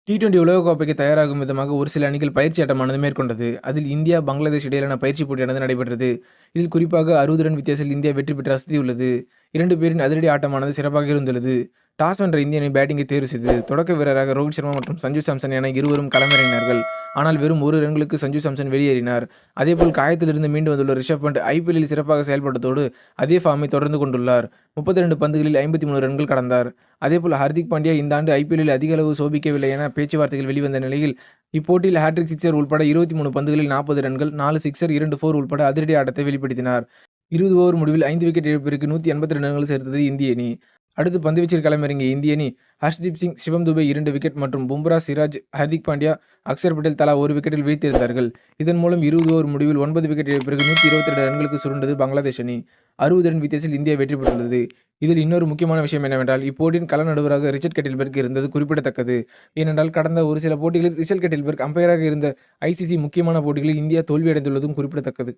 T20 உலகக்கோப்பைக்கு தயாராகும் விதமாக ஒரு சில அணிகள் பயிற்சி ஆட்டமானது மேற்கொண்டது. அதில் இந்தியா, பங்களாதேஷ் இடையிலான பயிற்சி போட்டியானது நடைபெற்றது. இதில் குறிப்பாக 60 ரன் வித்தியாசத்தில் இந்தியா வெற்றி பெற்று அசத்தியுள்ளது. 2 பேரின் அதிரடி ஆட்டமானது சிறப்பாக இருந்துள்ளது. டாஸ் வென்ற இந்திய அணி பேட்டிங்கை தேர்வு செய்தது. தொடக்க வீரராக ரோஹித் சர்மா மற்றும் சஞ்சு சாம்சன் என இருவரும் களமிறங்கினார்கள். ஆனால் வெறும் 1 ரன்களுக்கு சஞ்சு சாம்சன் வெளியேறினார். அதேபோல் காயத்திலிருந்து மீண்டு வந்துள்ள ரிஷப் பண்ட் IPL-இல் சிறப்பாக செயல்பட்டதோடு அதே ஃபார்மை தொடர்ந்து கொண்டுள்ளார். 32 பந்துகளில் 53 ரன்கள் கடந்தார். அதேபோல் ஹர்திக் பாண்டியா இந்த ஆண்டு IPL-இல் அதிக அளவு சோபிக்கவில்லை என பேச்சுவார்த்தைகள் வெளிவந்த நிலையில், இப்போட்டியில் ஹேட்ரிக் சிக்ஸர் உள்பட 23 பந்துகளில் 40 ரன்கள், 4 சிக்ஸர், 2 4 உள்பட அதிரடி ஆட்டத்தை வெளிப்படுத்தினார். 20 ஓவர் முடிவில் 5 விக்கெட் இழப்பிற்கு 182 ரன்கள் சேர்த்தது இந்திய அணி. அடுத்து பந்துவீச்சில் களமிறங்கிய இந்திய அணி ஹர்ஷ்தீப் சிங், சிவம் துபே 2 விக்கெட் மற்றும் பும்ரா, சிராஜ், ஹர்திக் பாண்டியா, அக்சர் பட்டேல் தலா 1 விக்கெட்டில் வீழ்த்தியிருந்தார்கள். இதன் மூலம் 20 ஓவர் முடிவில் 9 விக்கெட் இழப்பிற்கு 122 ரன்களுக்கு சுருண்டது பங்களாதேஷ் அணி. 60 ரன் வித்தியாசத்தில் இந்தியா வெற்றி பெற்றுள்ளது. இதில் இன்னொரு முக்கியமான விஷயம் என்னவென்றால், இப்போட்டியின் கள நடுவராக ரிச்சர்ட் கட்டில்பெர்க் இருந்தது குறிப்பிடத்தக்கது. ஏனென்றால் கடந்த ஒரு சில போட்டிகளில் ரிச்சர்ட் கட்டில்பெர்க் அம்பையராக இருந்த ICC முக்கியமான போட்டிகளில் இந்தியா தோல்வியடைந்துள்ளதும் குறிப்பிடத்தக்கது.